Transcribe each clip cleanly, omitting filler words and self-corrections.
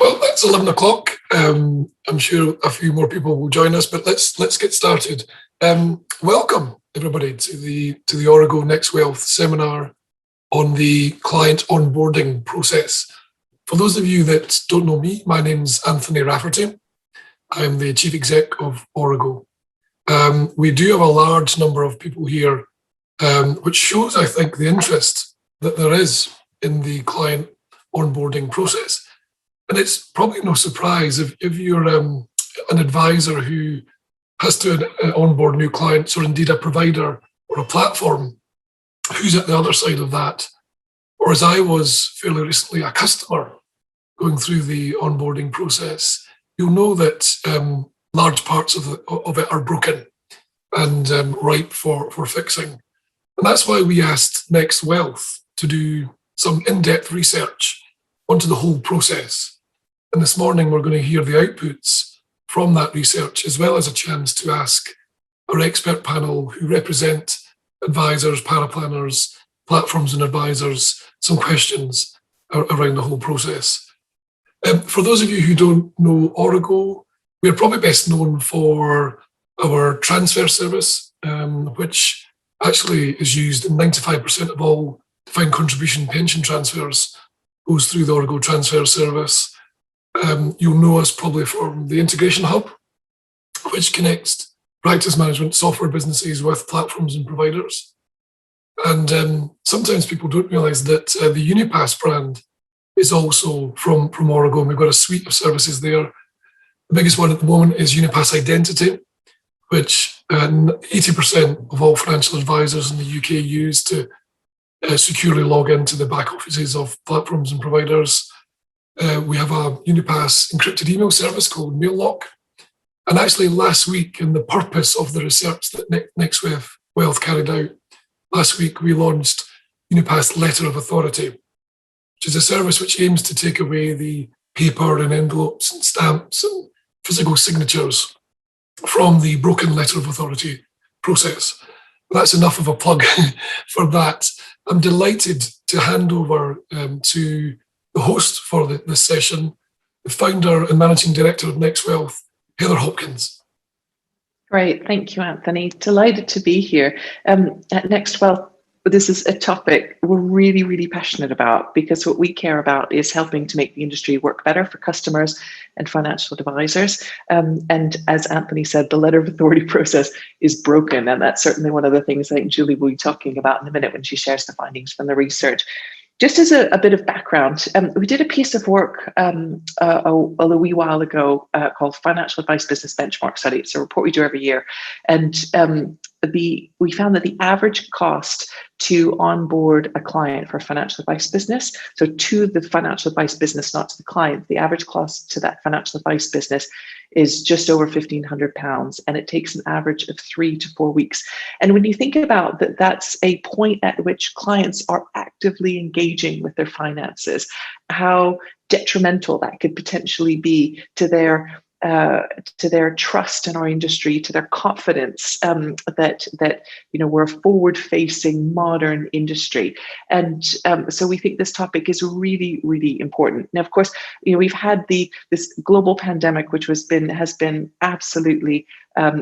Well, it's 11 o'clock. I'm sure a few more people will join us, but let's get started. Welcome everybody to the Origo NextWealth seminar on the client onboarding process. For those of you that don't know me, my name's Anthony Rafferty. I'm the Chief Exec of Origo. We do have a large number of people here, which shows, I think, the interest that there is in the client onboarding process. And it's probably no surprise if you're an advisor who has to onboard new clients, or indeed a provider or a platform who's at the other side of that. Or as I was fairly recently, a customer going through the onboarding process, you'll know that large parts of it are broken and ripe for fixing. And that's why we asked NextWealth to do some in-depth research onto the whole process. And this morning, we're going to hear the outputs from that research, as well as a chance to ask our expert panel who represent advisors, paraplanners, platforms and advisors some questions around the whole process. For those of you who don't know Origo, we're probably best known for our transfer service, which actually is used in 95% of all defined contribution pension transfers, goes through the Origo transfer service. You'll know us probably from the Integration Hub, which connects practice management software businesses with platforms and providers. And sometimes people don't realise that the Unipass brand is also from Origo, and we've got a suite of services there. The biggest one at the moment is Unipass Identity, which 80% of all financial advisors in the UK use to securely log into the back offices of platforms and providers. We have a Unipass encrypted email service called MailLock. And actually last week, in the purpose of the research that NextWealth carried out, last week we launched Unipass Letter of Authority, which is a service which aims to take away the paper and envelopes and stamps and physical signatures from the broken Letter of Authority process. That's enough of a plug for that. I'm delighted to hand over to the host for this session, the founder and managing director of NextWealth, Heather Hopkins. Great, thank you, Anthony. Delighted to be here. At NextWealth, this is a topic we're really, really passionate about, because what we care about is helping to make the industry work better for customers and financial advisors. And as Anthony said, the letter of authority process is broken. And that's certainly one of the things I think Julie will be talking about in a minute when she shares the findings from the research. Just as a bit of background, we did a piece of work a wee while ago called Financial Advice Business Benchmark Study. It's a report we do every year. And we found that the average cost to onboard a client for a financial advice business, so to the financial advice business, not to the client, the average cost to that financial advice business is just over £1,500, and it takes an average of 3 to 4 weeks. And when you think about that, that's a point at which clients are actively engaging with their finances, how detrimental that could potentially be to their trust in our industry, to their confidence that we're a forward-facing modern industry, and so we think this topic is really, really important. Now, of course, we've had this global pandemic, which has been absolutely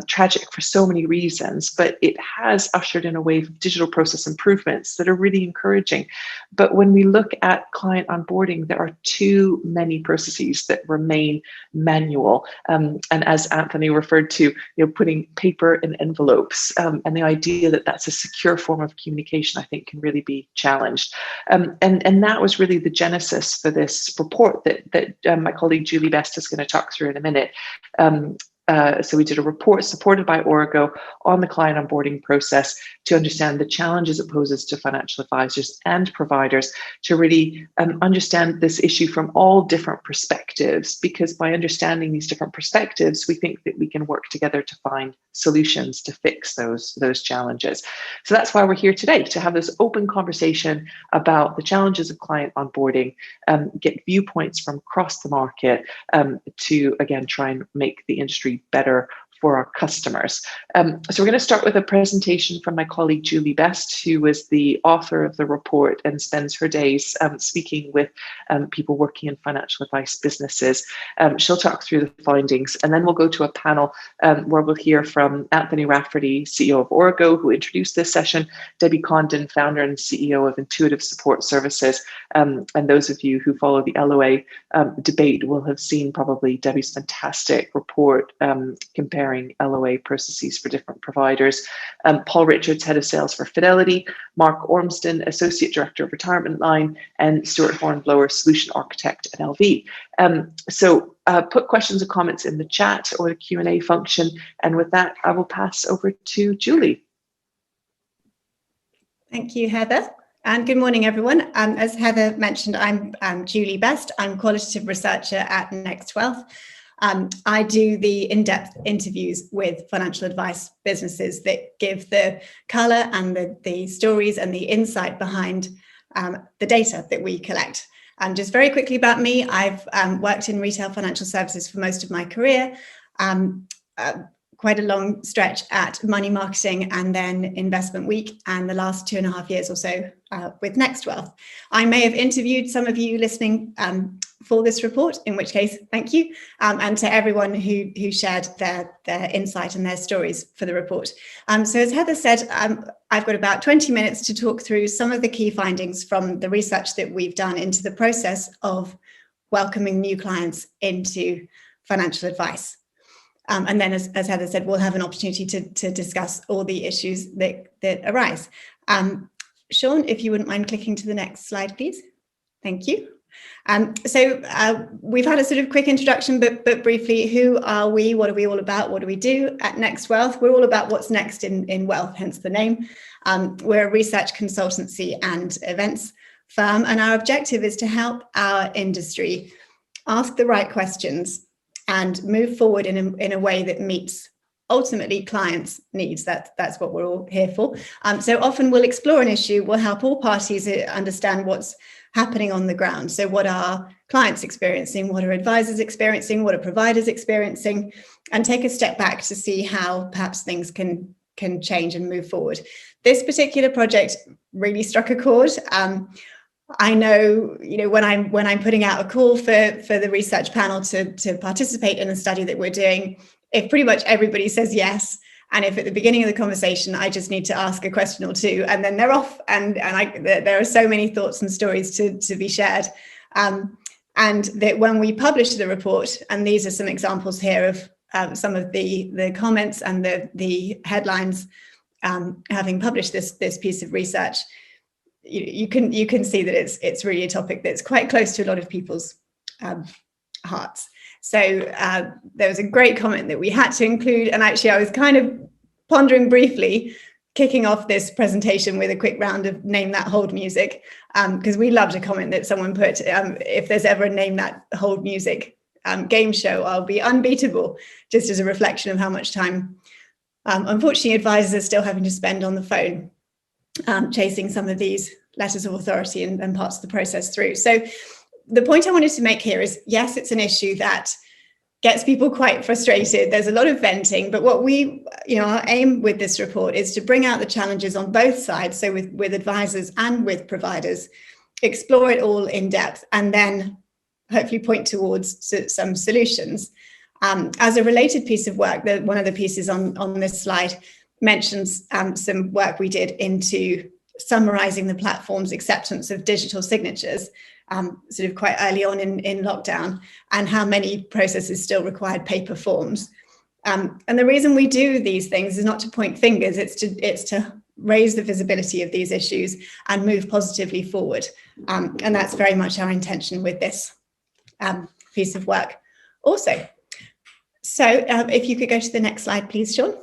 tragic for so many reasons, but it has ushered in a wave of digital process improvements that are really encouraging. But when we look at client onboarding, there are too many processes that remain manual. And as Anthony referred to, putting paper in envelopes, and the idea that that's a secure form of communication, I think, can really be challenged. And that was really the genesis for this report that my colleague Julie Best is going to talk through in a minute. So we did a report supported by Origo on the client onboarding process to understand the challenges it poses to financial advisors and providers, to really understand this issue from all different perspectives, because by understanding these different perspectives, we think that we can work together to find solutions to fix those challenges. So that's why we're here today, to have this open conversation about the challenges of client onboarding, get viewpoints from across the market, to again try and make the industry better for our customers. So we're going to start with a presentation from my colleague Julie Best, who was the author of the report and spends her days speaking with people working in financial advice businesses. She'll talk through the findings, and then we'll go to a panel where we'll hear from Anthony Rafferty, CEO of Origo, who introduced this session, Debbie Condon, founder and CEO of Intuitive Support Services, and those of you who follow the LOA debate will have seen probably Debbie's fantastic report comparing LOA processes for different providers. Paul Richards, Head of Sales for Fidelity, Mark Ormston, Associate Director of Retirement Line, and Stuart Hornblower, Solution Architect at LV. So put questions and comments in the chat or the Q&A function. And with that, I will pass over to Julie. Thank you, Heather. And good morning, everyone. As Heather mentioned, I'm Julie Best. I'm Qualitative Researcher at NextWealth. I do the in-depth interviews with financial advice businesses that give the colour and the stories and the insight behind the data that we collect. Just very quickly about me, I've worked in retail financial services for most of my career, quite a long stretch at Money Marketing and then Investment Week, and the last 2.5 years or so with NextWealth. I may have interviewed some of you listening for this report, in which case, thank you, and to everyone who shared their insight and their stories for the report. So as Heather said, I've got about 20 minutes to talk through some of the key findings from the research that we've done into the process of welcoming new clients into financial advice. And then, as Heather said, we'll have an opportunity to discuss all the issues that arise. Sean, if you wouldn't mind clicking to the next slide, please. Thank you. So we've had a sort of quick introduction, but briefly, who are we? What are we all about? What do we do at NextWealth? We're all about what's next in wealth, hence the name. We're a research consultancy and events firm, and our objective is to help our industry ask the right questions and move forward in a way that meets ultimately clients' needs. That's what we're all here for. So often we'll explore an issue, we'll help all parties understand what's happening on the ground. So what are clients experiencing? What are advisors experiencing? What are providers experiencing? And take a step back to see how perhaps things can change and move forward. This particular project really struck a chord. I know, when I'm putting out a call for the research panel to participate in a study that we're doing, if pretty much everybody says yes, and if at the beginning of the conversation I just need to ask a question or two, and then they're off, and there are so many thoughts and stories to be shared, and that when we publish the report, and these are some examples here of some of the comments and the headlines, having published this piece of research. You can see that it's really a topic that's quite close to a lot of people's hearts. So there was a great comment that we had to include, and actually I was kind of pondering briefly kicking off this presentation with a quick round of name that hold music, because we loved a comment that someone put, if there's ever a name that hold music game show, I'll be unbeatable, just as a reflection of how much time unfortunately advisors are still having to spend on the phone chasing some of these letters of authority and parts of the process through. So the point I wanted to make here is, yes, it's an issue that gets people quite frustrated. There's a lot of venting, but what our aim with this report is to bring out the challenges on both sides. So with advisors and with providers, explore it all in depth, and then hopefully point towards some solutions. As a related piece of work, one of the pieces on this slide mentions some work we did into summarizing the platform's acceptance of digital signatures, sort of quite early on in lockdown, and how many processes still required paper forms. And the reason we do these things is not to point fingers, it's to raise the visibility of these issues and move positively forward. And that's very much our intention with this piece of work also. So if you could go to the next slide, please, Sean.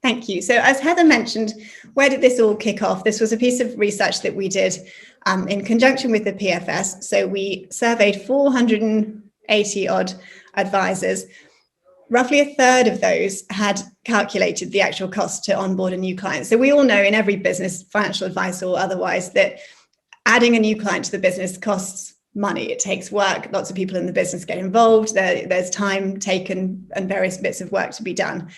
Thank you. So as Heather mentioned, where did this all kick off? This was a piece of research that we did in conjunction with the PFS. So we surveyed 480 odd advisors. Roughly a third of those had calculated the actual cost to onboard a new client. So we all know in every business, financial advice or otherwise, that adding a new client to the business costs money. It takes work. Lots of people in the business get involved. There's time taken and various bits of work to be done.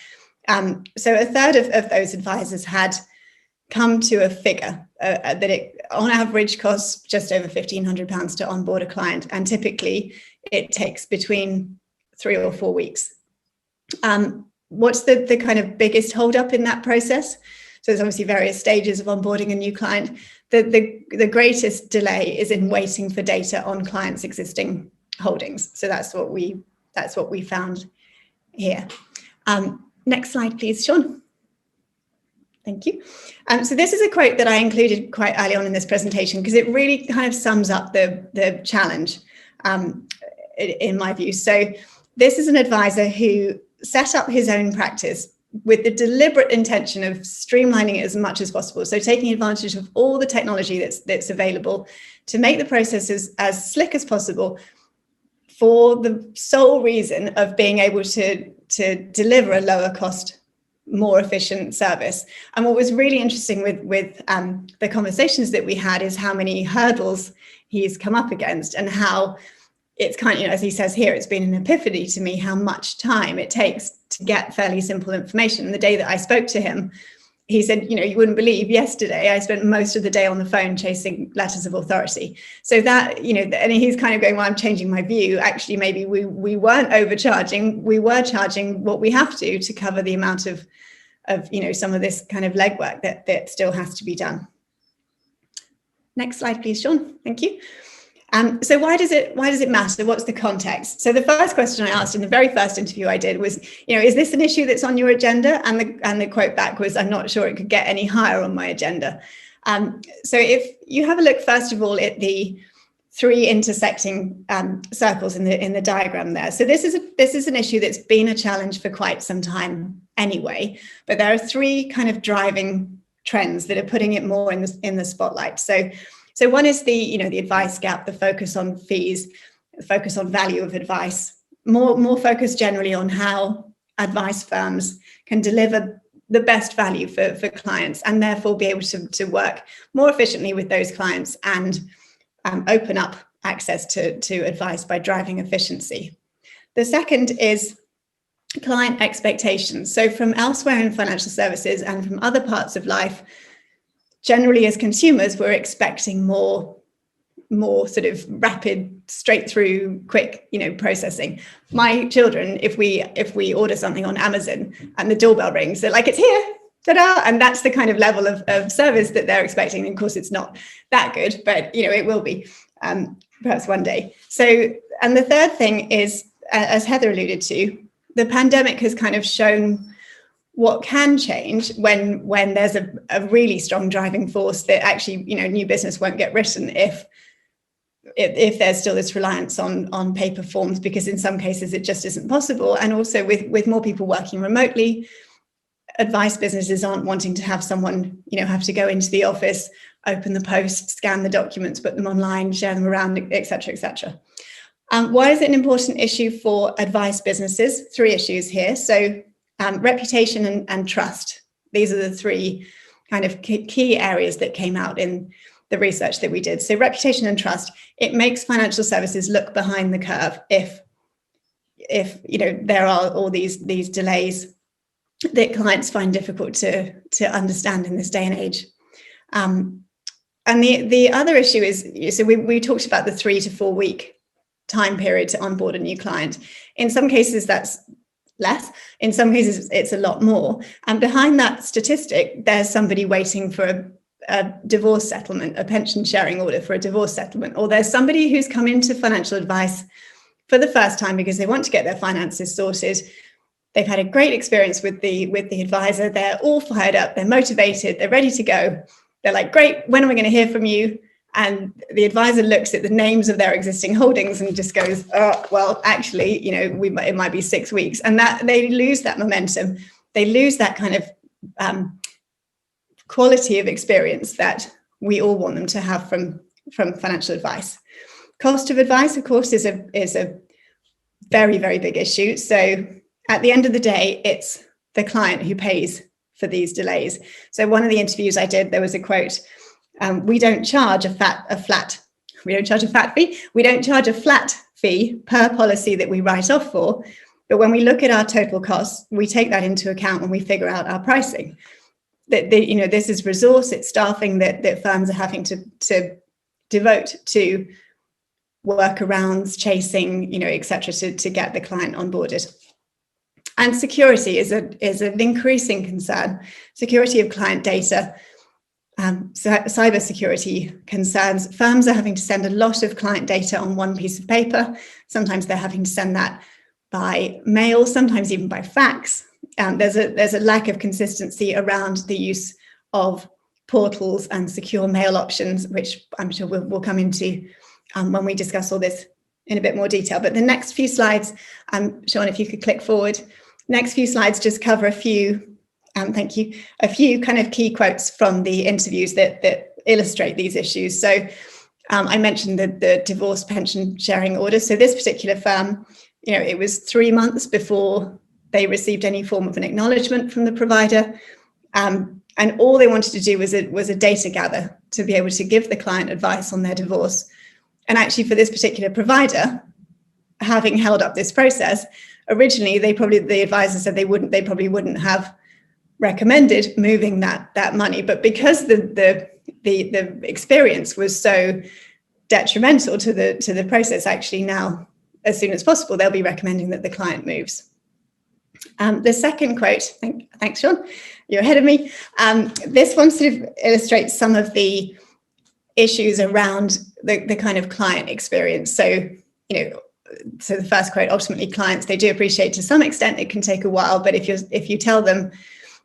So a third of those advisors had come to a figure that it on average costs just over £1,500 to onboard a client, and typically it takes between 3 or 4 weeks. What's the kind of biggest holdup in that process? So there's obviously various stages of onboarding a new client. The greatest delay is in waiting for data on clients' existing holdings. So that's what we found here. Next slide, please, Sean. Thank you. So this is a quote that I included quite early on in this presentation because it really kind of sums up the challenge in my view. So this is an advisor who set up his own practice with the deliberate intention of streamlining it as much as possible. So taking advantage of all the technology that's available to make the processes as slick as possible for the sole reason of being able to deliver a lower cost, more efficient service. And what was really interesting with the conversations that we had is how many hurdles he's come up against, and how it's kind of, as he says here, it's been an epiphany to me how much time it takes to get fairly simple information. And the day that I spoke to him, he said, you wouldn't believe, yesterday I spent most of the day on the phone chasing letters of authority. So that, and he's kind of going, well, I'm changing my view. Actually, maybe we weren't overcharging. We were charging what we have to cover the amount of some of this kind of legwork that still has to be done. Next slide, please, Sean. Thank you. So why does it matter? What's the context? So the first question I asked in the very first interview I did was, is this an issue that's on your agenda? And the quote back was, I'm not sure it could get any higher on my agenda. So if you have a look, first of all, at the 3 intersecting circles in the diagram there. So this is an issue that's been a challenge for quite some time anyway, but there are 3 kind of driving trends that are putting it more in the spotlight. So one is the advice gap, the focus on fees, the focus on value of advice, more focus generally on how advice firms can deliver the best value for clients, and therefore be able to work more efficiently with those clients and open up access to advice by driving efficiency. The second is client expectations. So from elsewhere in financial services and from other parts of life, generally as consumers, we're expecting more sort of rapid, straight through, quick, processing. My children, if we order something on Amazon and the doorbell rings, they're like, it's here, ta-da! And that's the kind of level of service that they're expecting. And of course, it's not that good, but it will be perhaps one day. So, and the third thing is, as Heather alluded to, the pandemic has kind of shown what can change when there's a really strong driving force that actually, new business won't get written if there's still this reliance on paper forms, because in some cases it just isn't possible. And also with more people working remotely, advice businesses aren't wanting to have someone, have to go into the office, open the post, scan the documents, put them online, share them around, et cetera, et cetera. Why is it an important issue for advice businesses? 3 issues here. So reputation and trust. These are the 3 kind of key areas that came out in the research that we did. So reputation and trust, it makes financial services look behind the curve if there are all these delays that clients find difficult to understand in this day and age. And the other issue is, so we talked about the 3 to 4 week time period to onboard a new client. In some cases, that's less. In some cases, it's a lot more. And behind that statistic, there's somebody waiting for a divorce settlement, a pension sharing order for a divorce settlement, or there's somebody who's come into financial advice for the first time because they want to get their finances sorted. They've had a great experience with the advisor. They're all fired up. They're motivated. They're ready to go. They're like, great, when are we going to hear from you? And the advisor looks at the names of their existing holdings and just goes, oh, well, actually, it might be 6 weeks. And that they lose that momentum. They lose that kind of quality of experience that we all want them to have from financial advice. Cost of advice, of course, is a very, very big issue. So at the end of the day, it's the client who pays for these delays. So one of the interviews I did, there was a quote, we don't charge a flat We don't charge a fat fee. We don't charge a flat fee per policy that we write off for. But when we look at our total costs, we take that into account when we figure out our pricing. This is resource, it's staffing that firms are having to devote to workarounds, chasing, etc., to get the client onboarded. And security is an increasing concern. Security of client data, cyber security concerns. Firms are having to send a lot of client data on one piece of paper. Sometimes they're having to send that by mail, sometimes even by fax. There's a lack of consistency around the use of portals and secure mail options, which I'm sure we'll come into when we discuss all this in a bit more detail. But the next few slides, Sean, if you could click forward. Next few slides just cover a few kind of key quotes from the interviews that illustrate these issues. So I mentioned the divorce pension sharing order. So this particular firm, it was 3 months before they received any form of an acknowledgement from the provider. And all they wanted to do was a data gather to be able to give the client advice on their divorce. And actually for this particular provider, having held up this process, originally the advisor said they probably wouldn't have recommended moving that money. But because the experience was so detrimental to the process, actually now, as soon as possible, they'll be recommending that the client moves. The second quote, thanks, Sean, you're ahead of me. This one sort of illustrates some of the issues around the kind of client experience. So, so the first quote, ultimately clients, they do appreciate to some extent it can take a while, but if you tell them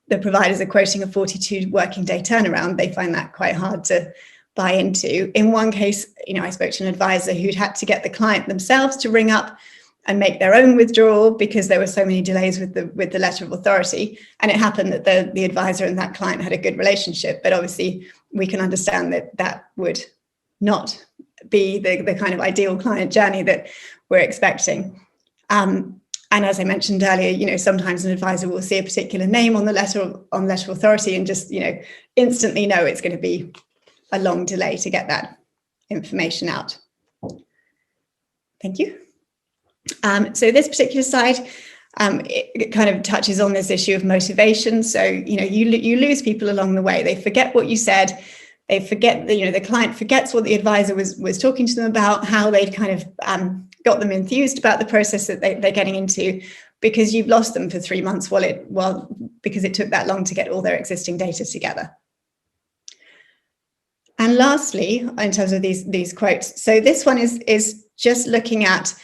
the providers are quoting a 42 working day turnaround, they find that quite hard to buy into. In one case, I spoke to an advisor who'd had to get the client themselves to ring up and make their own withdrawal because there were so many delays with the letter of authority. And it happened that the advisor and that client had a good relationship, but obviously we can understand that would not be the kind of ideal client journey that we're expecting. And as I mentioned earlier, sometimes an advisor will see a particular name on the letter of authority and just, instantly know it's going to be a long delay to get that information out. Thank you. So this particular slide, it kind of touches on this issue of motivation. So, you lose people along the way. They forget what you said. They forget, the client forgets what the advisor was talking to them about, how they'd kind of got them enthused about the process that they're getting into, because you've lost them for 3 months because it took that long to get all their existing data together. And lastly, in terms of these quotes, so this one is just looking at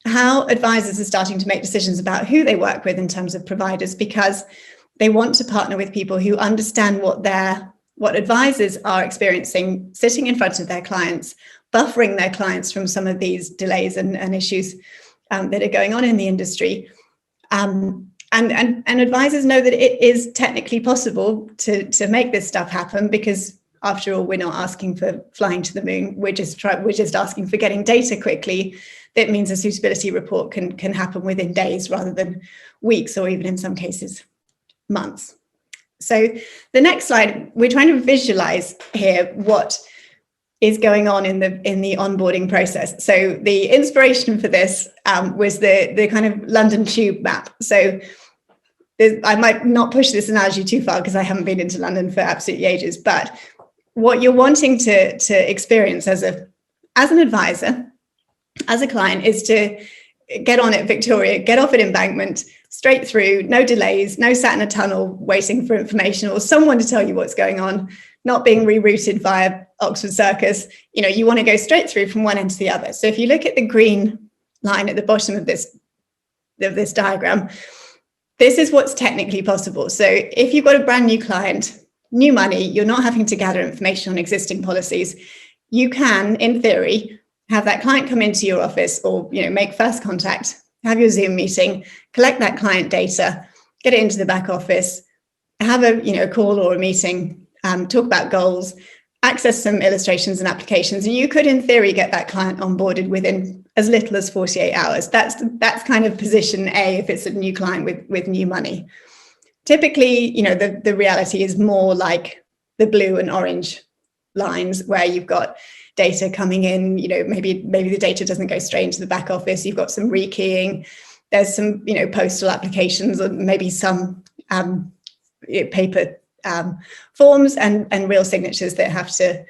how advisors are starting to make decisions about who they work with in terms of providers, because they want to partner with people who understand what advisors are experiencing sitting in front of their clients, buffering their clients from some of these delays and issues that are going on in the industry. And advisors know that it is technically possible to make this stuff happen, because after all, we're not asking for flying to the moon. We're just asking for getting data quickly. That means a suitability report can happen within days rather than weeks, or even in some cases, months. So the next slide, we're trying to visualize here what is going on in the onboarding process. So the inspiration for this was the kind of London Tube map. So I might not push this analogy too far because I haven't been into London for absolutely ages, but what you're wanting to experience as an advisor, as a client, is to get on at Victoria, get off at Embankment, straight through, no delays, no sat in a tunnel waiting for information or someone to tell you what's going on, not being rerouted via Oxford Circus. You want to go straight through from one end to the other. So if you look at the green line at the bottom of this diagram, this is what's technically possible. So if you've got a brand new client, new money, you're not having to gather information on existing policies, you can, in theory, have that client come into your office or make first contact, have your Zoom meeting, collect that client data, get it into the back office, have a call or a meeting, talk about goals, access some illustrations and applications, and you could, in theory, get that client onboarded within as little as 48 hours. That's kind of position A if it's a new client with new money. Typically, the reality is more like the blue and orange lines, where you've got data coming in, maybe the data doesn't go straight into the back office. You've got some rekeying. There's some, postal applications, or maybe some paper forms and real signatures that have to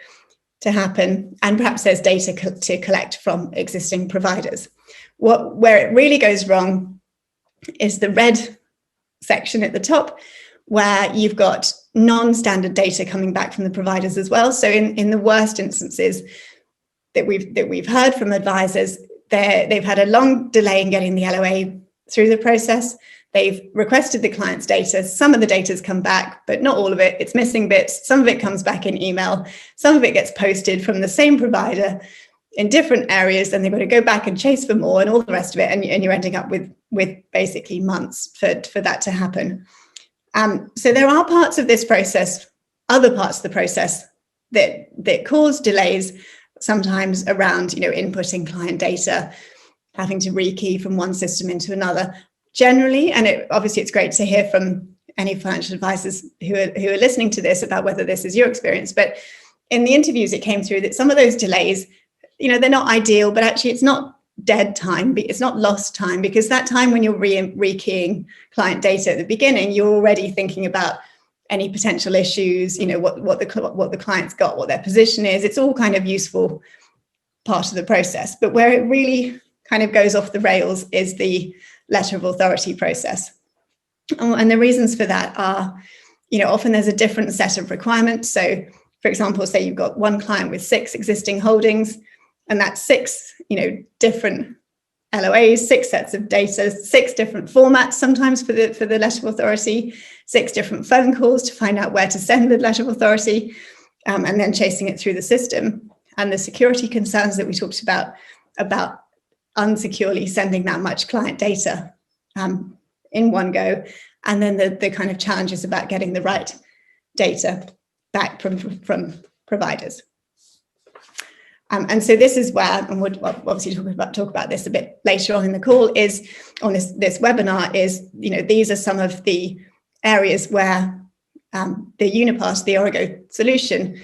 happen. And perhaps there's data to collect from existing providers. Where it really goes wrong is the red section at the top, where you've got non-standard data coming back from the providers as well. So in the worst instances that we've heard from advisors, they've had a long delay in getting the LOA through the process. They've requested the client's data. Some of the data's come back, but not all of it. It's missing bits. Some of it comes back in email. Some of it gets posted from the same provider in different areas, and they've got to go back and chase for more and all the rest of it. And you're ending up with basically months for that to happen. So there are parts of this process, other parts of the process that cause delays, sometimes around, inputting client data, having to rekey from one system into another. Generally, and obviously it's great to hear from any financial advisors who are listening to this about whether this is your experience, but in the interviews it came through that some of those delays, they're not ideal, but actually it's not dead time, it's not lost time, because that time when you're rekeying client data at the beginning, you're already thinking about any potential issues, what the client's got, what their position is. It's all kind of useful part of the process. But where it really kind of goes off the rails is the letter of authority process. And the reasons for that are, often there's a different set of requirements. So, for example, say you've got one client with 6 existing holdings, and that's 6, different LOAs, 6 sets of data, 6 different formats sometimes for the letter of authority, 6 different phone calls to find out where to send the letter of authority, and then chasing it through the system. And the security concerns that we talked about unsecurely sending that much client data in one go, and then the kind of challenges about getting the right data back from providers. And so this is where, and we'll obviously talk about this a bit later on in the call, is on this webinar, is, these are some of the areas where the Unipass, the Origo solution,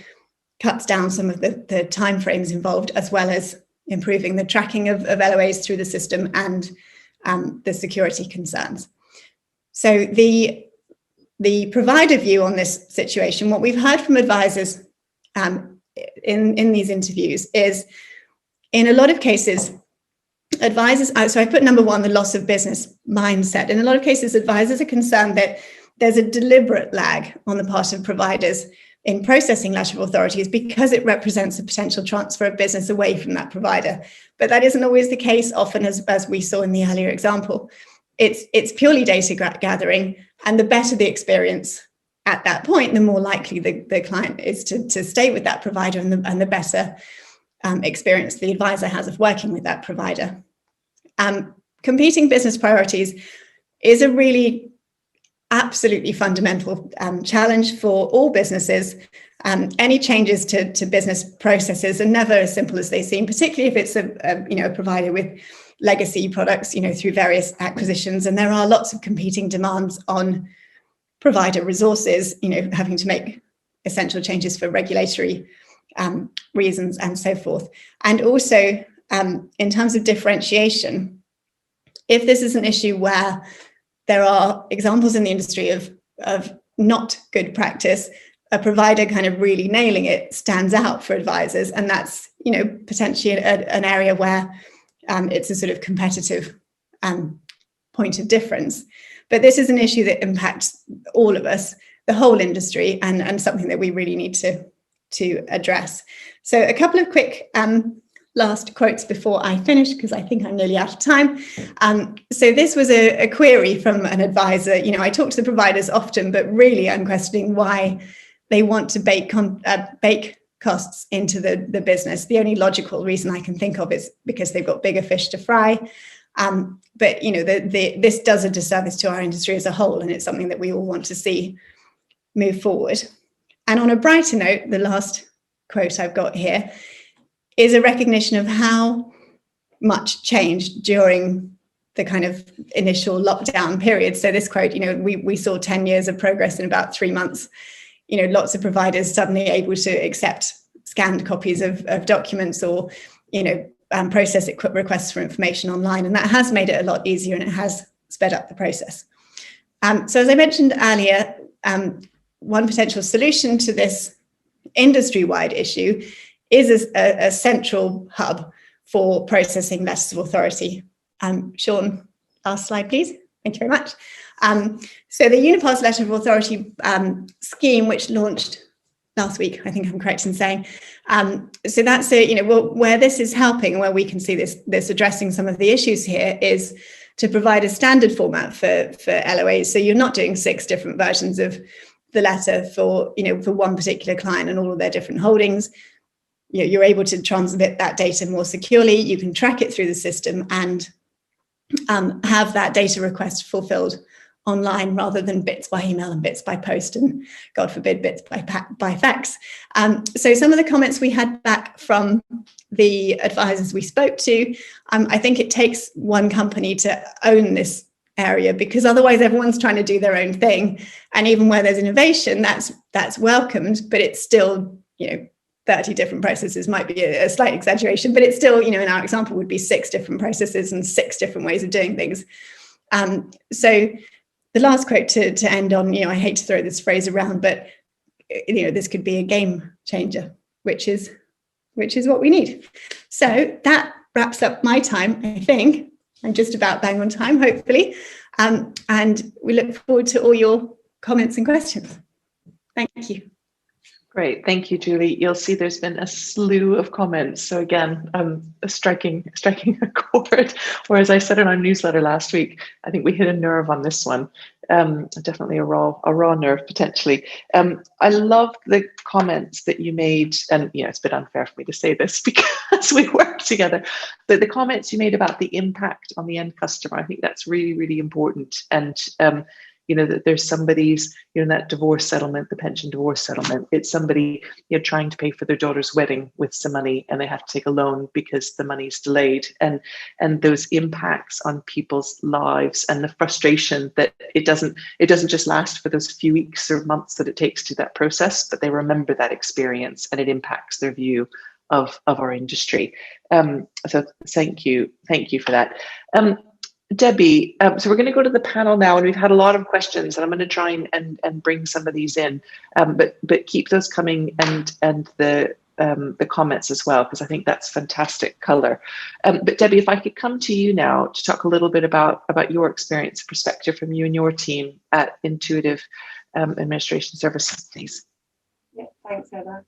cuts down some of the timeframes involved, as well as improving the tracking of LOAs through the system and the security concerns. So the provider view on this situation, what we've heard from advisors in these interviews is, in a lot of cases, advisors, so I put number 1, the loss of business mindset. In a lot of cases, advisors are concerned that there's a deliberate lag on the part of providers in processing letter of authorities because it represents a potential transfer of business away from that provider. But that isn't always the case. Often, as we saw in the earlier example, it's purely data gathering, and the better the experience at that point, the more likely the client is to stay with that provider, and the better experience the advisor has of working with that provider. Competing business priorities is a really absolutely fundamental challenge for all businesses. Any changes to business processes are never as simple as they seem, particularly if it's a provider with legacy products, through various acquisitions, and there are lots of competing demands on provider resources, having to make essential changes for regulatory reasons and so forth. And also, in terms of differentiation, if this is an issue where there are examples in the industry of not good practice, a provider kind of really nailing it stands out for advisors, and that's potentially an area where it's a sort of competitive point of difference. But this is an issue that impacts all of us, the whole industry, and something that we really need to address. So a couple of quick last quotes before I finish, because I think I'm nearly out of time. So this was a query from an advisor. I talk to the providers often, but really I'm questioning why they want to bake costs into the business. The only logical reason I can think of is because they've got bigger fish to fry. But this does a disservice to our industry as a whole, and it's something that we all want to see move forward. And on a brighter note, the last quote I've got here is a recognition of how much changed during the kind of initial lockdown period. So this quote, we saw 10 years of progress in about 3 months. Lots of providers suddenly able to accept scanned copies of documents or, process requests for information online. And that has made it a lot easier, and it has sped up the process. So as I mentioned earlier, one potential solution to this industry-wide issue is a central hub for processing letters of authority. Sean, last slide, please. Thank you very much. So the Unipass Letter of Authority scheme, which launched last week, I think I'm correct in saying. So that's where this is helping, where we can see this addressing some of the issues here, is to provide a standard format for LOAs. So you're not doing 6 different versions of the letter for one particular client and all of their different holdings. You're able to transmit that data more securely. You can track it through the system and have that data request fulfilled online rather than bits by email and bits by post and, God forbid, bits by fax. So some of the comments we had back from the advisors we spoke to, I think it takes one company to own this area, because otherwise everyone's trying to do their own thing. And even where there's innovation, that's welcomed, but it's still, 30 different processes might be a slight exaggeration, but it's still, in our example, would be 6 different processes and 6 different ways of doing things. So the last quote to end on, I hate to throw this phrase around, but this could be a game changer, which is what we need. So that wraps up my time. I think I'm just about bang on time, hopefully, and we look forward to all your comments and questions. Thank you. Great, thank you, Julie. You'll see there's been a slew of comments. So again, striking a chord. Or as I said in our newsletter last week, I think we hit a nerve on this one. Definitely a raw nerve potentially. I love the comments that you made, and it's a bit unfair for me to say this because we work together. But the comments you made about the impact on the end customer, I think that's really, really important. And that there's somebody's, that divorce settlement, the pension divorce settlement, it's somebody, trying to pay for their daughter's wedding with some money, and they have to take a loan because the money's delayed, and those impacts on people's lives, and the frustration that it doesn't just last for those few weeks or months that it takes to that process, but they remember that experience and it impacts their view of our industry. So thank you for that. Debbie, so we're going to go to the panel now, and we've had a lot of questions, and I'm going to try and bring some of these in, but keep those coming, and the comments as well, because I think that's fantastic color. But Debbie, if I could come to you now to talk a little bit about your experience, perspective from you and your team at Intuitive Administration Services, please. Yeah, thanks, Heather.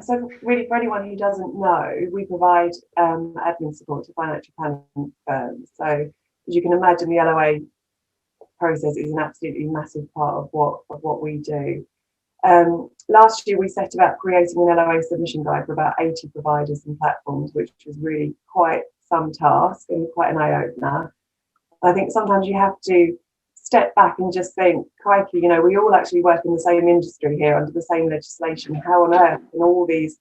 So really, for anyone who doesn't know, we provide admin support to financial planning firms. So as you can imagine, the LOA process is an absolutely massive part of what we do. Last year, we set about creating an LOA submission guide for about 80 providers and platforms, which was really quite some task and quite an eye-opener. I think sometimes you have to step back and just think, crikey, we all actually work in the same industry here under the same legislation. How on earth can all these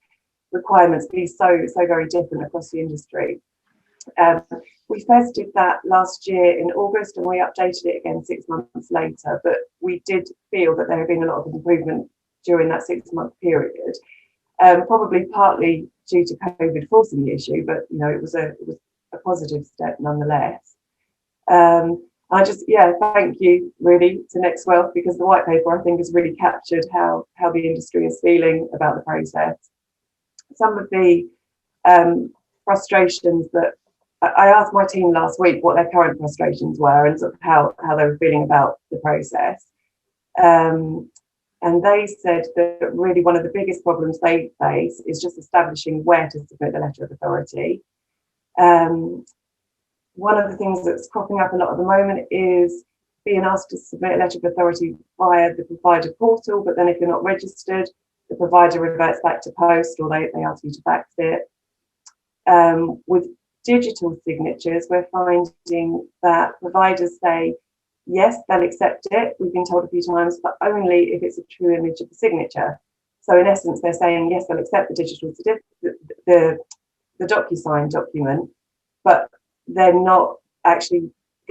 requirements be so very different across the industry? We first did that last year in August, and we updated it again 6 months later, but we did feel that there had been a lot of improvement during that 6-month period, probably partly due to COVID forcing the issue, but it was a positive step nonetheless. I just thank you really to NextWealth, because the white paper, I think, has really captured how the industry is feeling about the process. Some of the frustrations that I asked my team last week what their current frustrations were and sort of how they were feeling about the process. And they said that really one of the biggest problems they face is just establishing where to submit the letter of authority. One of the things that's cropping up a lot at the moment is being asked to submit a letter of authority via the provider portal, but then if you're not registered, the provider reverts back to post, or they ask you to fax it. With digital signatures, we're finding that providers say, yes, they'll accept it. We've been told a few times, but only if it's a true image of the signature. So in essence, they're saying, yes, they'll accept the digital certificate, the DocuSign document, but they're not actually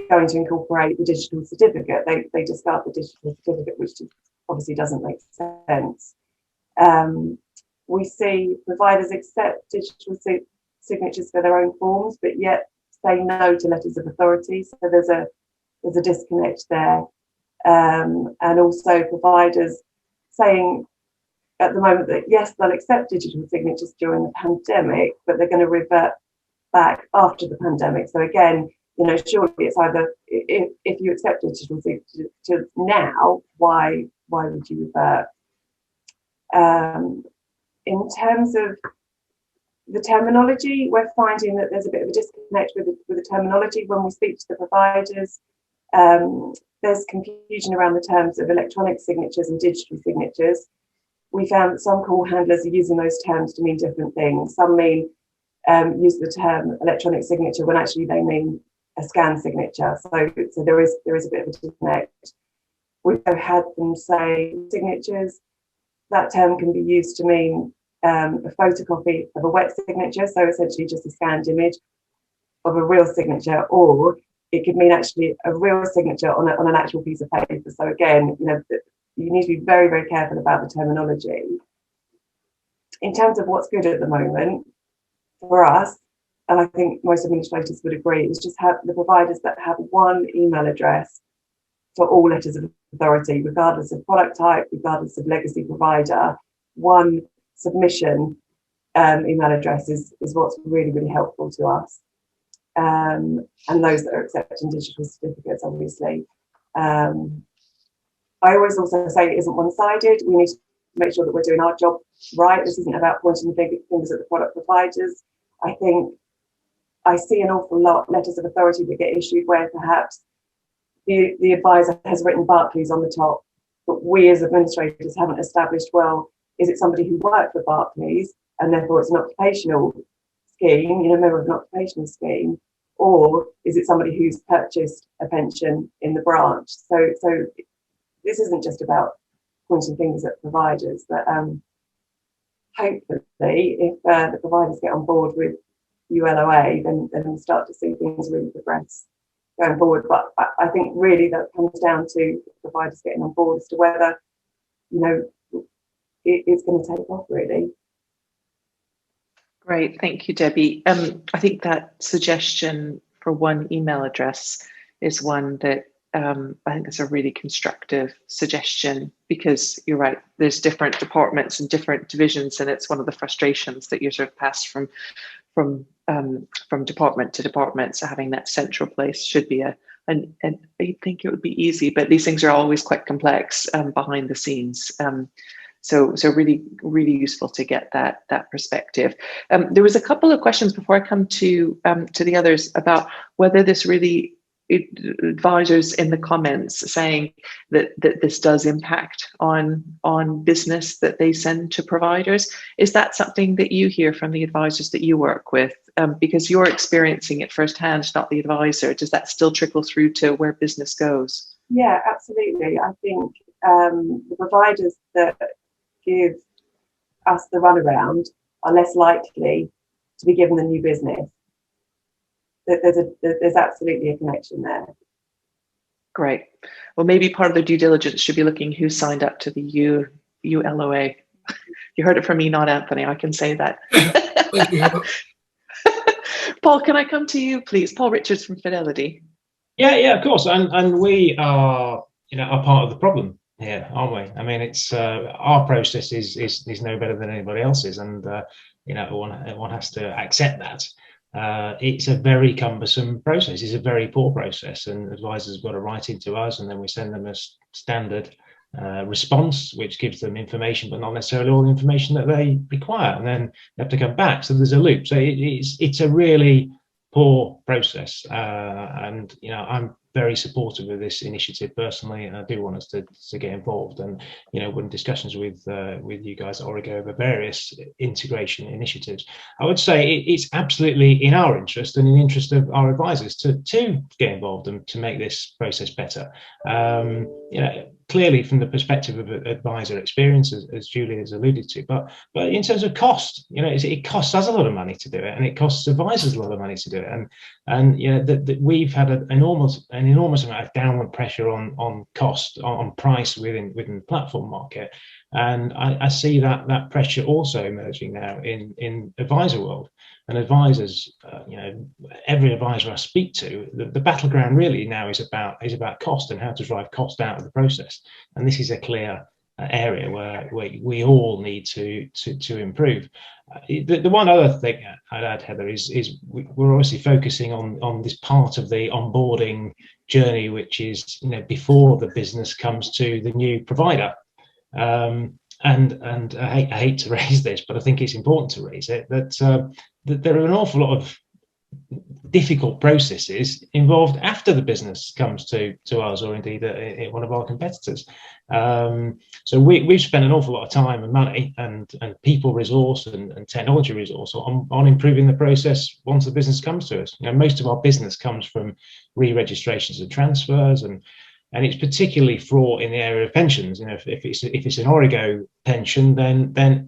going to incorporate the digital certificate. They discard the digital certificate, which obviously doesn't make sense. we see providers accept digital signatures for their own forms, but yet say no to letters of authority. So there's a disconnect there. And also providers saying at the moment that yes, they'll accept digital signatures during the pandemic, but they're going to revert back after the pandemic. So again, surely it's either if you accept digital signatures now, why would you revert? In terms of the terminology, we're finding that there's a bit of a disconnect with the terminology when we speak to the providers. There's confusion around the terms of electronic signatures and digital signatures. We found that some call handlers are using those terms to mean different things. Some mean use the term electronic signature when actually they mean a scan signature. So there is a bit of a disconnect. We've had them say signatures. That term can be used to mean a photocopy of a wet signature, so essentially just a scanned image of a real signature, or it could mean actually a real signature on an actual piece of paper. So again, you need to be very, very careful about the terminology. In terms of what's good at the moment for us, and I think most administrators would agree, is just have the providers that have one email address for all letters of authority, regardless of product type, regardless of legacy provider. One submission email address is what's really, really helpful to us. And those that are accepting digital certificates, obviously. I always also say it isn't one-sided. We need to make sure that we're doing our job right. This isn't about pointing fingers at the product providers. I think I see an awful lot letters of authority that get issued where perhaps the advisor has written Barclays on the top, but we as administrators haven't established, well, is it somebody who worked for Barclays and therefore it's an occupational scheme, member of an occupational scheme, or is it somebody who's purchased a pension in the branch? So this isn't just about pointing fingers at providers, but hopefully if the providers get on board with ULOA, then we'll start to see things really progress going forward. But I think really that comes down to providers getting on board as to whether, it's going to take off really. Great, thank you, Debbie. I think that suggestion for one email address is one that I think is a really constructive suggestion, because you're right, there's different departments and different divisions, and it's one of the frustrations that you're sort of passed from department to department. So having that central place should be and I think it would be easy, but these things are always quite complex behind the scenes. So really, really useful to get that perspective. There was a couple of questions before I come to the others about whether this really, advisors in the comments saying that this does impact on business that they send to providers. Is that something that you hear from the advisors that you work with? Because you're experiencing it firsthand, not the advisor. Does that still trickle through to where business goes? Yeah, absolutely. I think the providers that give us the runaround are less likely to be given the new business. There's absolutely a connection there. Great. Well, maybe part of the due diligence should be looking who signed up to the ULOA. You heard it from me, not Anthony. I can say that. Thank you, Heather. Paul, can I come to you, please? Paul Richards from Fidelity. Yeah, of course. And we are, are part of the problem here, aren't we? I mean, it's our process is no better than anybody else's, and one has to accept that. It's a very cumbersome process. It's a very poor process, and advisors have got to write into us, and then we send them a standard response, which gives them information, but not necessarily all the information that they require, and then they have to come back. So there's a loop. So it's a really poor process, and I'm very supportive of this initiative personally, and I do want us to get involved. And we're in discussions with you guys at Origo over various integration initiatives. I would say it's absolutely in our interest and in the interest of our advisors to get involved and to make this process better. Clearly from the perspective of advisor experience, as Julie has alluded to, but in terms of cost, it costs us a lot of money to do it, and it costs advisors a lot of money to do it, and that we've had an enormous amount of downward pressure on cost, on price within the platform market, And I see that pressure also emerging now in advisor world. And advisors, every advisor I speak to, the battleground really now is about cost and how to drive cost out of the process. And this is a clear area where we all need to improve. The one other thing I'd add, Heather, is we're obviously focusing on this part of the onboarding journey, which is before the business comes to the new provider. And I hate to raise this, but I think it's important to raise it, that there are an awful lot of difficult processes involved after the business comes to us, or indeed one of our competitors. So we've spent an awful lot of time and money and people resource and technology resource on improving the process once the business comes to us. Most of our business comes from re-registrations and transfers, and it's particularly fraught in the area of pensions. If it's an Origo pension, then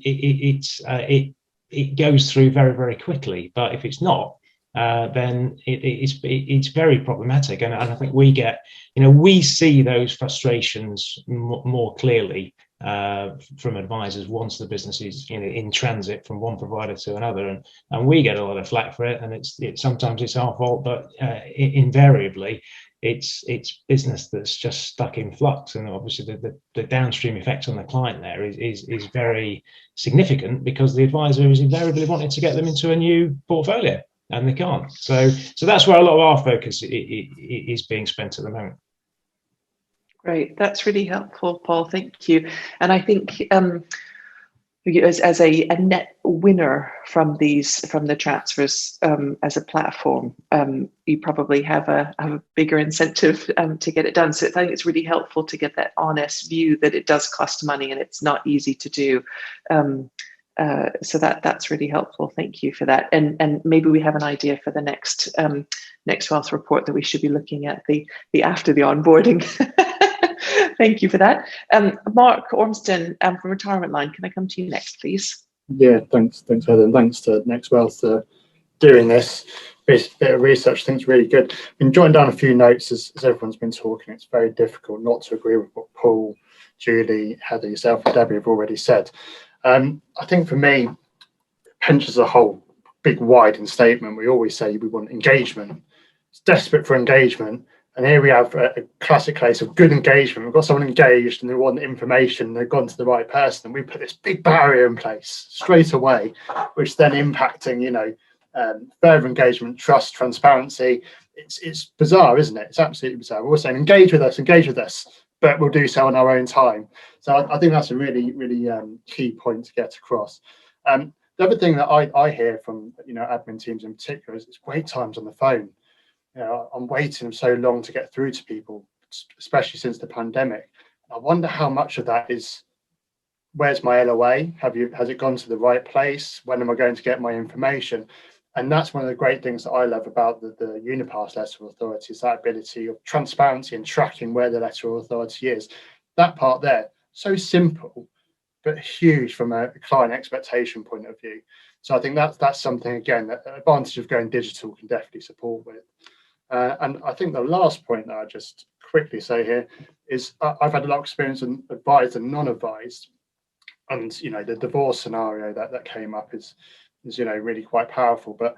it goes through very, very quickly. But if it's not, then it's very problematic. And I think we see those frustrations more clearly from advisors once the business is in transit from one provider to another, and we get a lot of flack for it. And it's sometimes it's our fault, but invariably it's business that's just stuck in flux, and obviously the downstream effect on the client there is very significant, because the advisor is invariably wanting to get them into a new portfolio, and they can't. So that's where a lot of our focus is being spent at the moment. Great, that's really helpful, Paul. Thank you. And I think as a net winner from the transfers as a platform, you probably have a bigger incentive to get it done. So I think it's really helpful to get that honest view that it does cost money and it's not easy to do. So that's really helpful. Thank you for that. And maybe we have an idea for the next NextWealth report that we should be looking at the after the onboarding. Thank you for that. Mark Ormston from Retirement Line, can I come to you next, please? Yeah, thanks, Heather, and thanks to NextWealth for doing this bit of research. I think it's really good. I've been jotting down a few notes as everyone's been talking. It's very difficult not to agree with what Paul, Julie, Heather, yourself, and Debbie have already said. I think for me, pensions as a whole, big, wide statement. We always say we want engagement. It's desperate for engagement. And here we have a classic case of good engagement. We've got someone engaged and they want information, they've gone to the right person, and we put this big barrier in place straight away, which then impacting, further engagement, trust, transparency. It's bizarre, isn't it? It's absolutely bizarre. We're all saying engage with us, but we'll do so on our own time. So I think that's a really, really key point to get across. The other thing that I hear from admin teams in particular is wait times on the phone. I'm waiting so long to get through to people, especially since the pandemic. I wonder how much of that is, where's my LOA? Has it gone to the right place? When am I going to get my information? And that's one of the great things that I love about the Unipass letter of authority, is that ability of transparency and tracking where the letter of authority is. That part there, so simple, but huge from a client expectation point of view. So I think that's something, again, that the advantage of going digital can definitely support with. And I think the last point that I just quickly say here is I've had a lot of experience in advised and non-advised, and the divorce scenario that came up is really quite powerful. But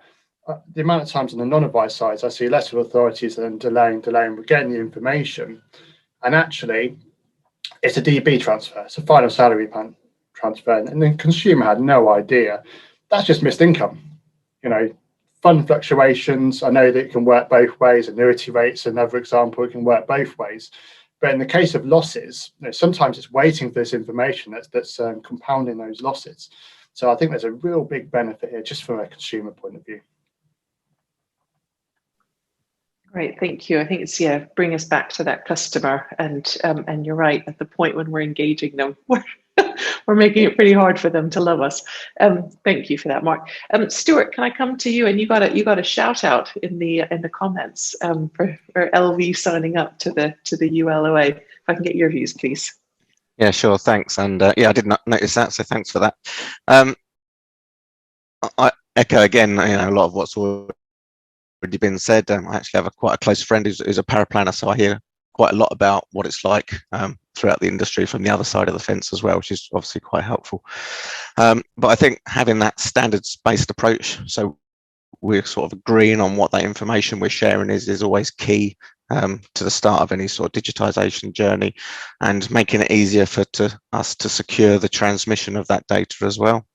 the amount of times on the non-advised sides, I see letter of authorities and delaying, we're getting the information, and actually it's a DB transfer, it's a final salary plan transfer, and the consumer had no idea. That's just missed income. Fund fluctuations, I know that it can work both ways. Annuity rates, another example, it can work both ways. But in the case of losses, sometimes it's waiting for this information that's compounding those losses. So I think there's a real big benefit here, just from a consumer point of view. Great, thank you. I think it's bring us back to that customer, and you're right, at the point when we're engaging them, we're making it pretty hard for them to love us. Thank you for that, Mark. Stuart, can I come to you? And you got a shout out in the comments for LV signing up to the ULOA. If I can get your views, please. Yeah, sure. Thanks. And I did not notice that, so thanks for that. I echo again, a lot of what's already been said. I actually have quite a close friend who's a paraplanner, so I hear quite a lot about what it's like throughout the industry from the other side of the fence as well, which is obviously quite helpful. But I think having that standards-based approach, so we're sort of agreeing on what that information we're sharing is always key to the start of any sort of digitization journey, and making it easier for us to secure the transmission of that data as well.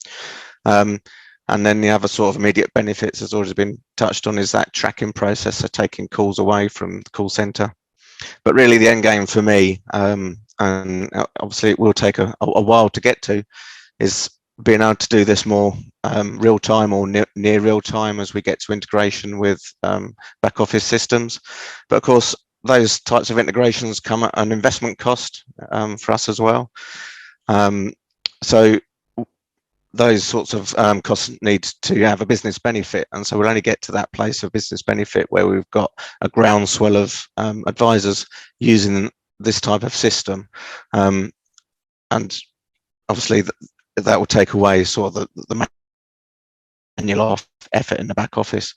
And then the other sort of immediate benefits has already been touched on is that tracking process, so taking calls away from the call center. But really the end game for me, and obviously it will take a while to get to, is being able to do this more real time or near real time as we get to integration with back office systems. But of course, those types of integrations come at an investment cost for us as well. So those sorts of costs need to have a business benefit, and so we'll only get to that place of business benefit where we've got a groundswell of advisors using this type of system, and obviously that will take away sort of the manual effort in the back office,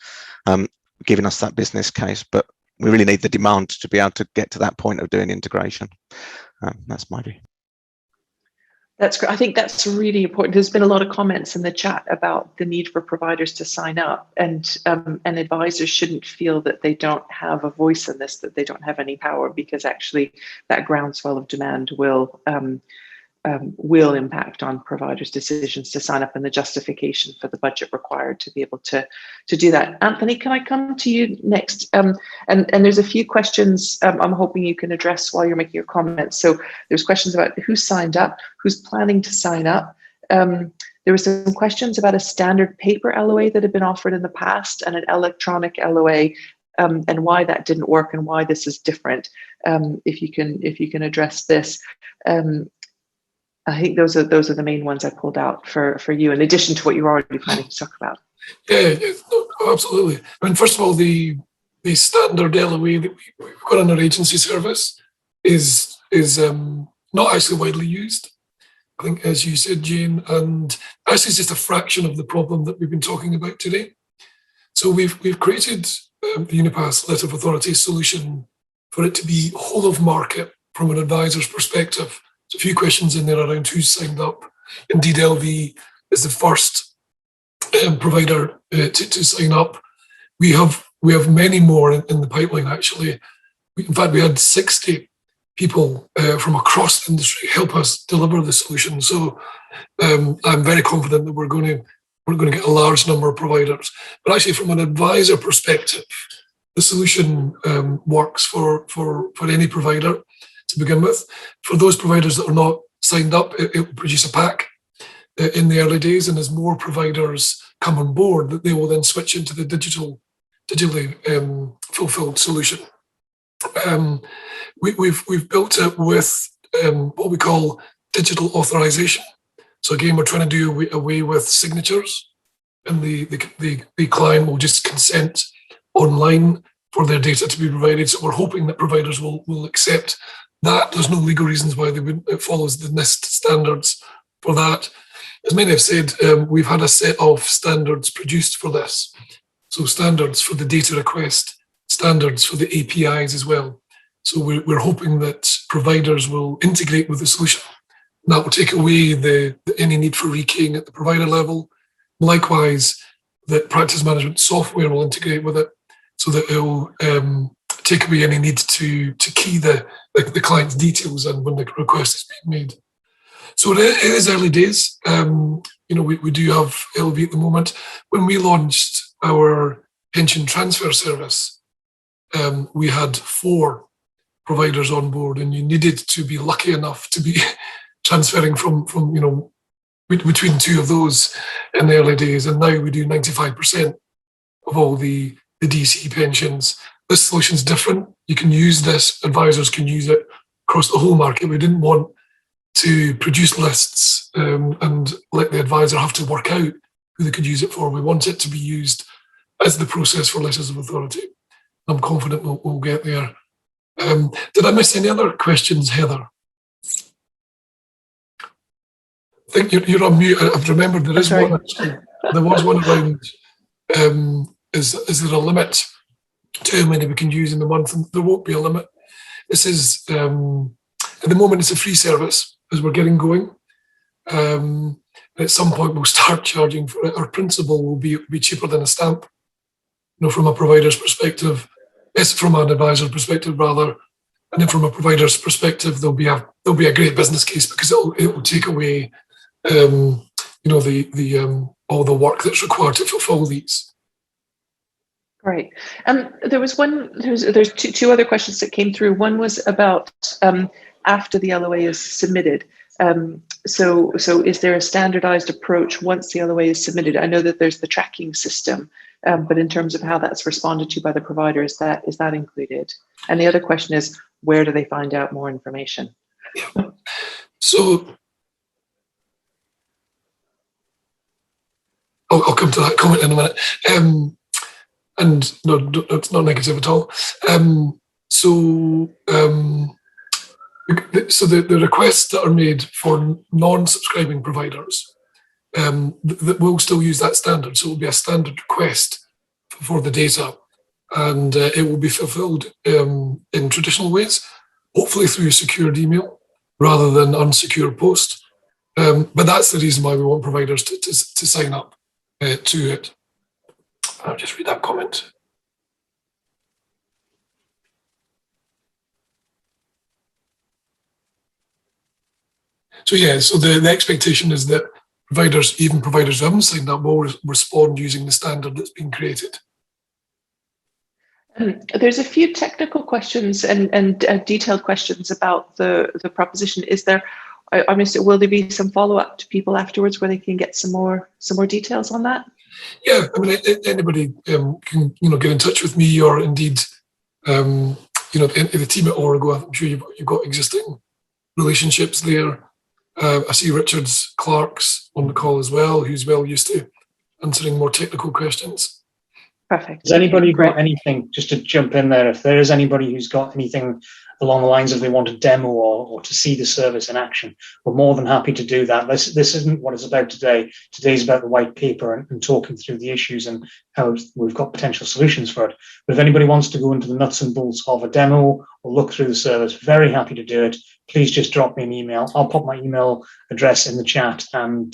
giving us that business case. But we really need the demand to be able to get to that point of doing integration. That's my view. That's great. I think that's really important. There's been a lot of comments in the chat about the need for providers to sign up, and advisors shouldn't feel that they don't have a voice in this, that they don't have any power, because actually that groundswell of demand will impact on providers' decisions to sign up and the justification for the budget required to be able to do that. Anthony, can I come to you next? And there's a few questions I'm hoping you can address while you're making your comments. So there's questions about who signed up, who's planning to sign up. There were some questions about a standard paper LOA that had been offered in the past and an electronic LOA, and why that didn't work and why this is different. If you can address this. I think those are the main ones I pulled out for you, in addition to what you're already planning to talk about. Yeah, no, absolutely. I mean, first of all, the standard LOA that we've got in our agency service is not actually widely used, I think, as you said, Jane, and actually it's just a fraction of the problem that we've been talking about today. So we've created the Unipass Letter of Authority solution for it to be whole of market from an advisor's perspective. A few questions in there around who's signed up. Indeed, LV is the first provider to sign up. We have many more in the pipeline, actually. In fact, we had 60 people from across the industry help us deliver the solution. So I'm very confident that we're going to get a large number of providers. But actually, from an advisor perspective, the solution works for any provider to begin with. For those providers that are not signed up, it will produce a pack in the early days, and as more providers come on board, that they will then switch into the digitally fulfilled solution. We've built it with what we call digital authorization. So again, we're trying to do away with signatures, and the client will just consent online for their data to be provided. So we're hoping that providers will accept that. There's no legal reasons why they wouldn't. It follows the NIST standards for that. As many have said, we've had a set of standards produced for this. So standards for the data request, standards for the APIs as well. So we're hoping that providers will integrate with the solution. And that will take away any need for rekeying at the provider level. Likewise, that practice management software will integrate with it, so that it will take away any need to key the client's details and when the request is being made. So it is early days. We do have LV at the moment. When we launched our pension transfer service, we had 4 providers on board, and you needed to be lucky enough to be transferring from between 2 of those in the early days. And now we do 95% of all the DC pensions. This solution is different. You can use this, advisors can use it across the whole market. We didn't want to produce lists and let the advisor have to work out who they could use it for. We want it to be used as the process for letters of authority. I'm confident we'll get there. Did I miss any other questions, Heather? I think you're on mute. I've remembered there is one actually. There was one around, is there a limit to how many we can use in the month? And there won't be a limit. This is, at the moment, it's a free service as we're getting going. At some point, we'll start charging for it. Our principal will be cheaper than a stamp, from a provider's perspective. Yes, from an advisor's perspective, rather. And then from a provider's perspective, there'll be a great business case because it will take away, all the work that's required to fulfil these. Great. There's two other questions that came through. One was about after the LOA is submitted. So is there a standardized approach once the LOA is submitted? I know that there's the tracking system, but in terms of how that's responded to by the provider, is that included? And the other question is, where do they find out more information? Yeah. So I'll come to that comment in a minute. And no, it's not negative at all. So the requests that are made for non-subscribing providers, that will still use that standard. So it will be a standard request for the data, and it will be fulfilled in traditional ways, hopefully through a secured email rather than unsecured post. But that's the reason why we want providers to sign up to it. I'll just read that comment. So yeah, so the expectation is that even providers who haven't signed up, will respond using the standard that's been created. There's a few technical questions and detailed questions about the proposition. Is there? I missed it. Will there be some follow up to people afterwards where they can get some more details on that? Yeah, I mean, anybody can get in touch with me, or indeed, the team at Origo. I'm sure you've got existing relationships there. I see Richard's Clark's on the call as well, who's well used to answering more technical questions. Perfect. Has anybody got anything, just to jump in there, if there is anybody who's got anything along the lines of they want a demo or to see the service in action, we're more than happy to do that. This isn't what it's about today. Today's about the white paper and talking through the issues and how we've got potential solutions for it. But if anybody wants to go into the nuts and bolts of a demo or look through the service, very happy to do it. Please just drop me an email. I'll pop my email address in the chat and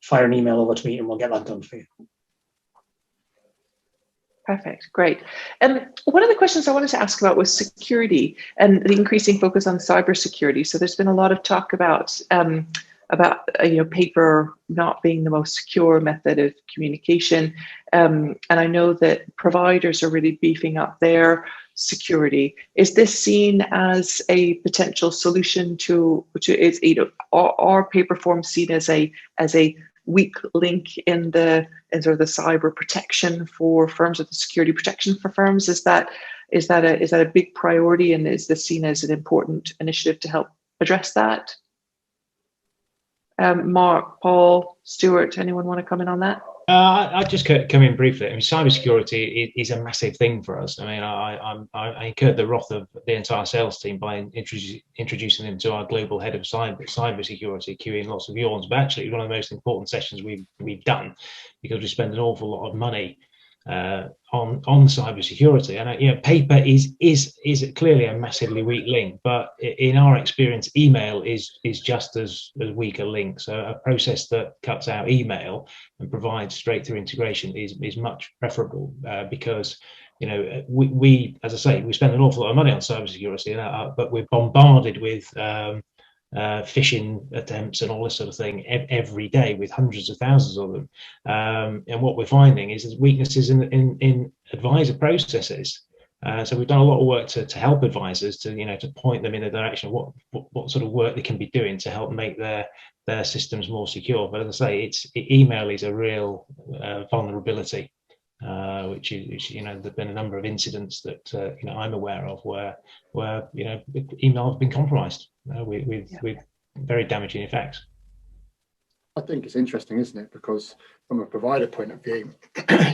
fire an email over to me and we'll get that done for you. Perfect, great. One of the questions I wanted to ask about was security and the increasing focus on cybersecurity. So there's been a lot of talk about paper not being the most secure method of communication, and I know that providers are really beefing up their security. Is this seen as a potential solution to are paper forms seen as a weak link in sort of the cyber protection for firms, or the security protection for firms? Is that a big priority, and is this seen as an important initiative to help address that? Mark, Paul, Stuart, anyone want to comment on that? I'll just come in briefly. I mean, cybersecurity is a massive thing for us. I mean, I incurred the wrath of the entire sales team by introducing them to our global head of cybersecurity, queuing lots of yawns. But actually, one of the most important sessions we've done, because we spend an awful lot of money on cybersecurity, and paper is clearly a massively weak link, but in our experience, email is just as weak a link. So a process that cuts out email and provides straight through integration is much preferable, because we, as I say, we spend an awful lot of money on cybersecurity, but we're bombarded with phishing attempts and all this sort of thing every day, with hundreds of thousands of them, and what we're finding is weaknesses in advisor processes. So we've done a lot of work to help advisors to point them in the direction of what sort of work they can be doing to help make their systems more secure. But as I say, email is a real vulnerability, which there've been a number of incidents that I'm aware of where email have been compromised with very damaging effects. I think it's interesting, isn't it? Because from a provider point of view,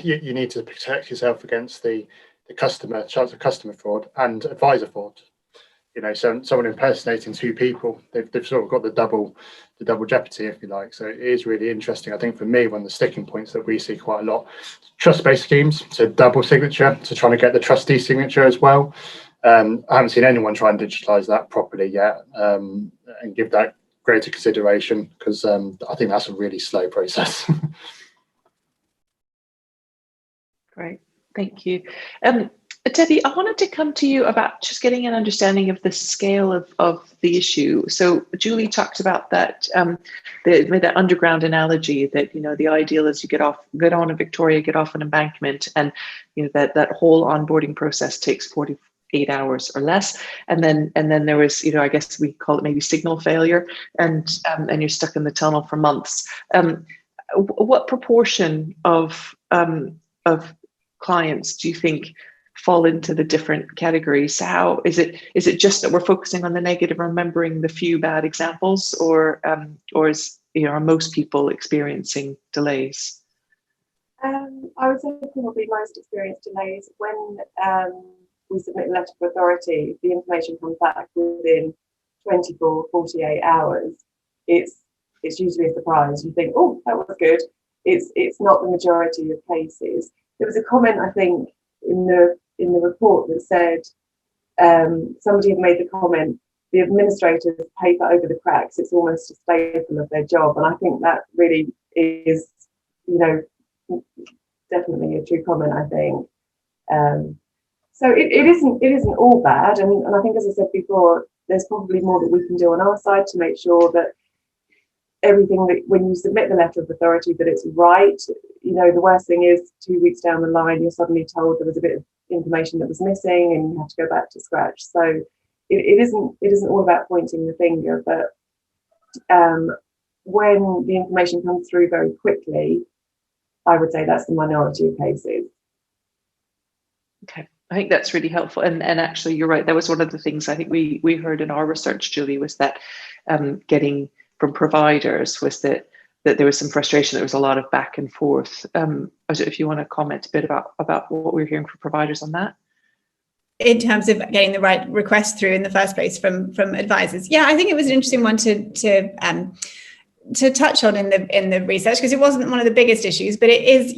you need to protect yourself against the chance of customer fraud and advisor fraud. So someone impersonating two people, they've sort of got the double jeopardy, if you like. So it is really interesting. I think for me, one of the sticking points that we see quite a lot, trust-based schemes, so double signature, so trying to get the trustee signature as well. I haven't seen anyone try and digitalise that properly yet, and give that greater consideration, because I think that's a really slow process. Great, thank you. Debbie, I wanted to come to you about just getting an understanding of the scale of the issue. So Julie talked about that, made that underground analogy that, the ideal is you get on a Victoria, get off an embankment, and that whole onboarding process takes 48 hours or less. And then there was, I guess we call it maybe signal failure, and you're stuck in the tunnel for months. What proportion of clients do you think fall into the different categories? How is it just that we're focusing on the negative, remembering the few bad examples, or are most people experiencing delays? I would say probably most experience delays when we submit a letter of authority. The information comes back within 24, 48 hours. It's usually a surprise. You think, oh, that was good. It's not the majority of cases. There was a comment, I think, in the report that said somebody had made the comment, the administrators paper over the cracks. It's almost a staple of their job, and I think that really is, definitely a true comment. I think so. It isn't all bad, and I think, as I said before, there's probably more that we can do on our side to make sure that everything, that when you submit the letter of authority, that it's right. The worst thing is 2 weeks down the line, you're suddenly told there was a bit of information that was missing and you have to go back to scratch. So it isn't all about pointing the finger, but when the information comes through very quickly, I would say that's the minority of cases. Okay, I think that's really helpful. And actually, you're right. That was one of the things I think we heard in our research, Julie, was that getting from providers was that there was some frustration. There was a lot of back and forth. If you want to comment a bit about what we're hearing from providers on that. In terms of getting the right request through in the first place from advisors. Yeah, I think it was an interesting one to touch on in the research, because it wasn't one of the biggest issues, but it is,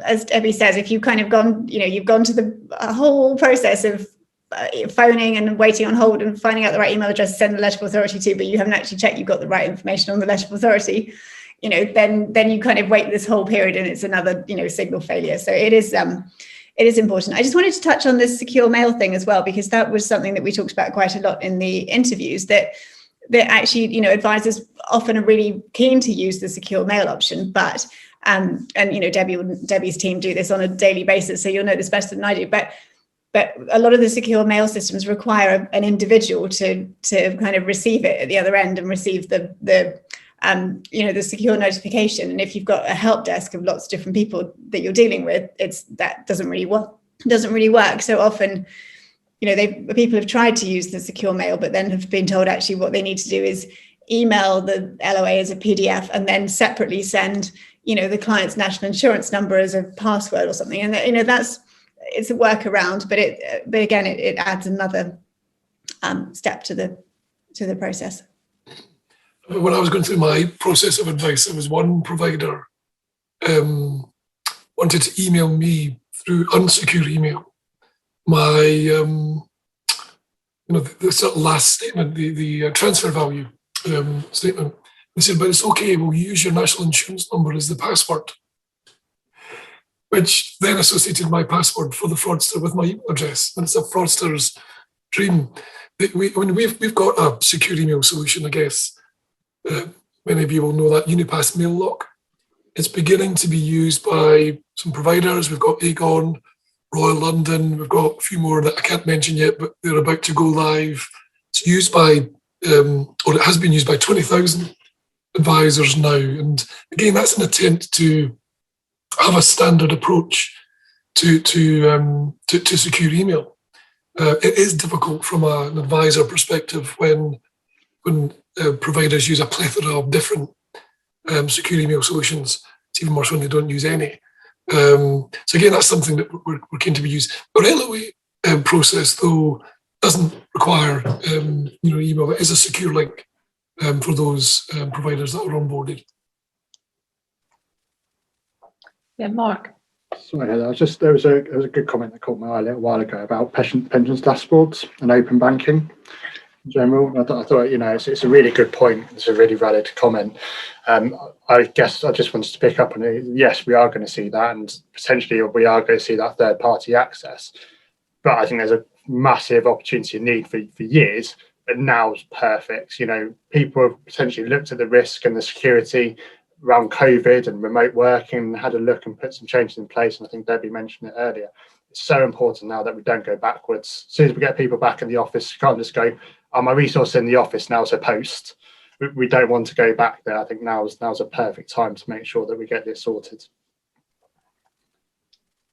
as Debbie says, if you've kind of gone, you've gone to the whole process of phoning and waiting on hold and finding out the right email address to send the letter of authority to, but you haven't actually checked you've got the right information on the letter of authority, then you kind of wait this whole period and it's another, signal failure. So it is important. I just wanted to touch on this secure mail thing as well, because that was something that we talked about quite a lot in the interviews, that actually, advisors often are really keen to use the secure mail option, but Debbie's team do this on a daily basis, so you'll know this better than I do, but a lot of the secure mail systems require an individual to kind of receive it at the other end and receive the secure notification. And if you've got a help desk of lots of different people that you're dealing with, that doesn't really work. So often, people have tried to use the secure mail, but then have been told actually what they need to do is email the LOA as a PDF and then separately send, the client's national insurance number as a password or something. And it's a workaround, but again, it adds another step to the process. When I was going through my process of advice, there was one provider wanted to email me through unsecure email my the sort of last statement, the transfer value statement. They said, but it's okay, we'll use your national insurance number as the password, which then associated my password for the fraudster with my email address. And it's a fraudster's dream. We've got a secure email solution, I guess. Many of you will know that Unipass Mail Lock. It's beginning to be used by some providers. We've got Aegon, Royal London. We've got a few more that I can't mention yet, but they're about to go live. It's used by, or it has been used by 20,000 advisors now. And again, that's an attempt to have a standard approach to secure email. It is difficult from an advisor perspective when providers use a plethora of different secure email solutions. It's even worse when they don't use any. So again, that's something that we're keen to be used. Our LOA process, though, doesn't require email. It is a secure link for those providers that are onboarded. Yeah, Mark. Sorry, there was a good comment that caught my eye a little while ago about pensions dashboards and open banking in general. I thought it's a really good point. It's a really valid comment. I guess I just wanted to pick up on it. Yes, we are going to see that, and potentially we are going to see that third party access. But I think there's a massive opportunity and need for years. But now's perfect. People have potentially looked at the risk and the security around COVID and remote working, had a look and put some changes in place. And I think Debbie mentioned it earlier. It's so important now that we don't go backwards. As soon as we get people back in the office, you can't just go, oh, my resource in the office now is a post. We don't want to go back there. I think now's a perfect time to make sure that we get this sorted.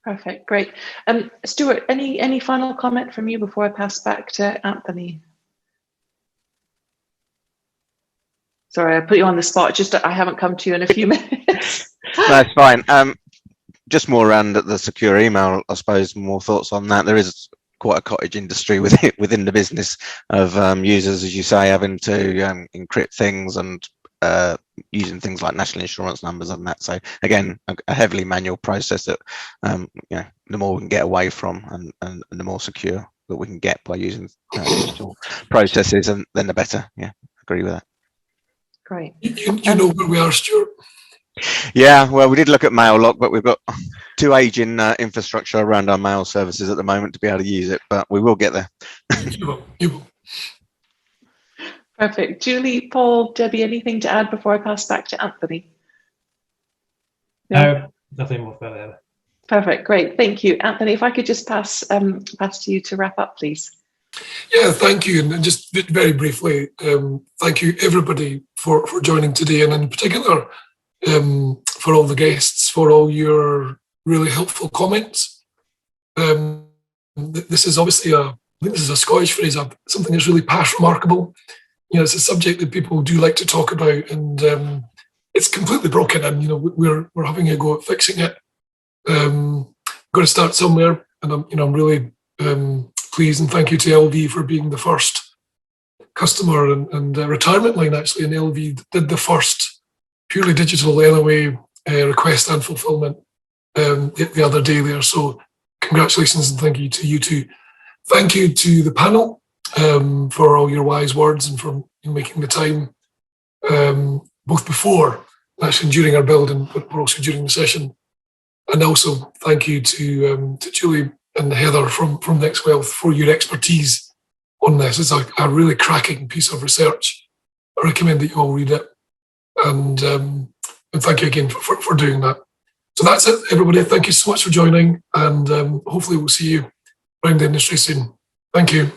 Perfect, great. Stuart, any final comment from you before I pass back to Anthony? Sorry, I put you on the spot. Just I haven't come to you in a few minutes. That's fine. Just more around the secure email, I suppose. More thoughts on that. There is quite a cottage industry within the business of users, as you say, having to encrypt things and using things like national insurance numbers and that. So again, a heavily manual process that the more we can get away from, and the more secure that we can get by using digital processes, and then the better. Yeah, agree with that. Great. You know where we are, Stuart? Yeah, well, we did look at MailLock, but we've got too aging infrastructure around our mail services at the moment to be able to use it, but we will get there. You will. Perfect. Julie, Paul, Debbie, anything to add before I pass back to Anthony? No, nothing more further. Perfect, great, thank you. Anthony, if I could just pass to you to wrap up, please. Yeah, thank you. And just very briefly, thank you everybody for joining today, and in particular for all the guests, for all your really helpful comments. This is obviously this is a Scottish phrase, something that's really past remarkable. It's a subject that people do like to talk about, and it's completely broken, and we're having a go at fixing it. Got to start somewhere, and I'm really pleased, and thank you to LV for being the first customer and retirement line actually, and LV did the first purely digital LOA request and fulfillment the other day there. So congratulations and thank you to you two. Thank you to the panel for all your wise words and for making the time both before, actually during our building, but also during the session. And also thank you to Julie and Heather from NextWealth for your expertise on this. It's a really cracking piece of research. I recommend that you all read it. And thank you again for doing that. So that's it, everybody. Thank you so much for joining, and hopefully we'll see you around the industry soon. Thank you.